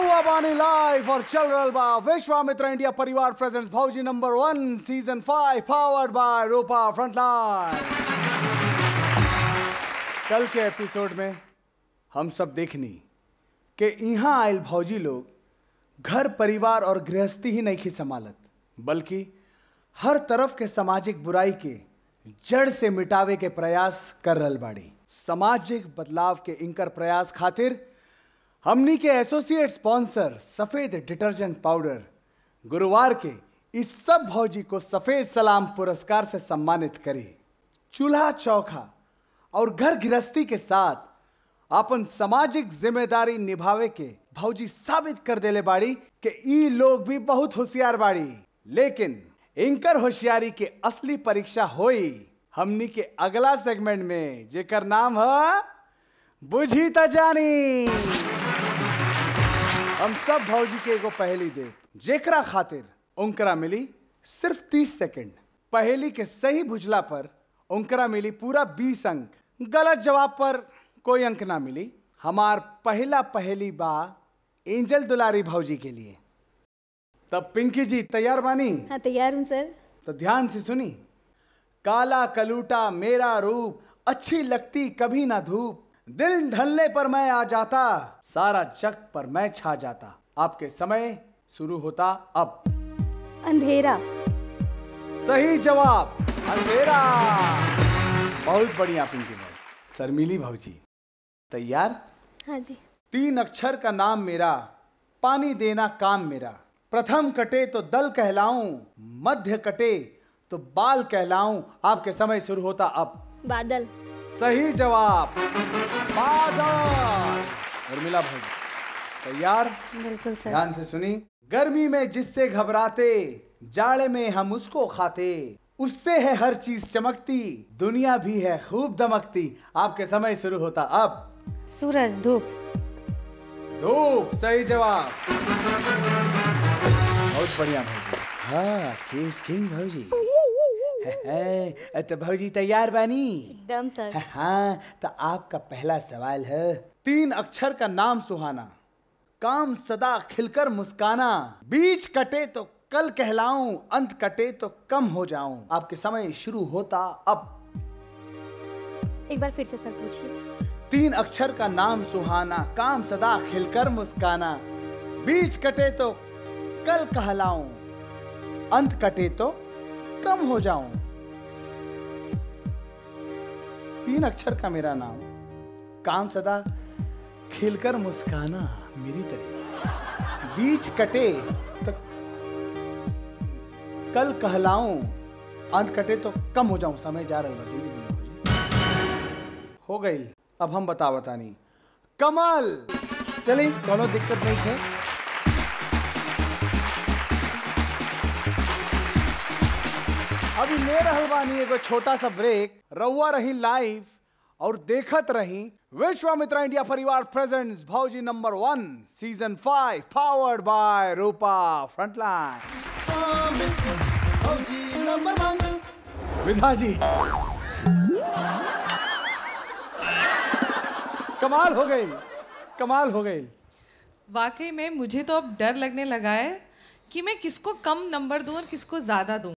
रहुआ बानी लाइव और चल रहा बा Vishwamitra India Parivar presents Bhauji number 1 season 5 powered by Rupa frontline. कल के एपिसोड में हम सब देखनी कि यहाँ आयल भौजी लोग घर परिवार और गृहस्थी ही नहीं खी संभालत, बल्कि हर तरफ के सामाजिक बुराई के जड़ से मिटावे के प्रयास कर रहल बाड़ी। सामाजिक बदलाव के इनकर प्रयास खातिर हमनी के एसोसिएट स्पॉन्सर सफेद डिटर्जेंट पाउडर गुरुवार के इस सब भौजी को सफेद सलाम पुरस्कार से सम्मानित करी। चूल्हा चौखा और घर गृहस्थी के साथ अपन सामाजिक जिम्मेदारी निभावे के भौजी साबित कर देले बाड़ी कि ई लोग भी बहुत होशियार बाड़ी। लेकिन इनकर होशियारी के असली परीक्षा होई हमनी के अगला सेगमेंट में, जेकर नाम है बुझी त जानी। हम सब भौजी के एगो पहेली दे, जेकरा खातिर उनकरा मिली सिर्फ 30 सेकंड। पहेली के सही बुझला पर उनकरा मिली पूरा 20 अंक, गलत जवाब पर कोई अंक ना मिली। हमार पहला पहेली बा एंजल दुलारी भौजी के लिए। तब पिंकी जी तैयार बानी? हाँ तैयार हूँ सर। तो ध्यान से सुनी। काला कलूटा मेरा रूप, अच्छी लगती कभी ना धूप, दिल ढलने पर मैं आ जाता, सारा जग पर मैं छा जाता। आपके समय शुरू होता अब। अंधेरा। सही जवाब अंधेरा। बहुत बढ़िया पिंकी भाई। शर्मिली भौजी तैयार? हाँ जी। 3 अक्षर का नाम मेरा, पानी देना काम मेरा, प्रथम कटे तो दल कहलाऊं, मध्य कटे तो बाल कहलाऊं। आपके समय शुरू होता अब। बादल। सही जवाब बादल। उर्मिला भाई तैयार? बिल्कुल सर। ध्यान से सुनी। गर्मी में जिससे घबराते, जाड़े में हम उसको खाते, उससे है हर चीज चमकती, दुनिया भी है खूब दमकती। आपके समय शुरू होता अब। सूरज। धूप। धूप सही जवाब। बहुत बढ़िया भौजी। हाँ केस किंग भौजी। तो भौजी तैयार बानी? एकदम सर। हाँ तो आपका पहला सवाल है। 3 अक्षर का नाम सुहाना, काम सदा खिलकर मुस्काना, बीच कटे तो कल कहलाऊं, अंत कटे तो कम हो जाऊं। आपके समय शुरू होता अब। एक बार फिर से सर पूछिए। 3 अक्षर का नाम सुहाना, काम सदा खिलकर मुस्काना, बीच कटे तो कल कहलाऊं, अंत कटे तो कम हो जाऊं। 3 अक्षर का मेरा नाम, काम सदा खिलकर मुस्काना मेरी तरह, बीच कटे तो कल कहलाऊं, अंत कटे तो कम हो जाऊं। समय जा रहा है। हो गई। अब हम बतानी कमल। चलिए कोनो दिक्कत नहीं है। अभी ले रहल बानी एगो छोटा सा ब्रेक। रहुआ रही लाइव और देखत रही Vishwamitra India Parivar presents Bhauji number 1 season 5 powered by Rupa frontline. Vidha ji कमाल हो गई, कमाल हो गई। वाकई में मुझे तो अब डर लगने लगा है कि मैं किसको कम नंबर दूं और किसको ज्यादा दूं।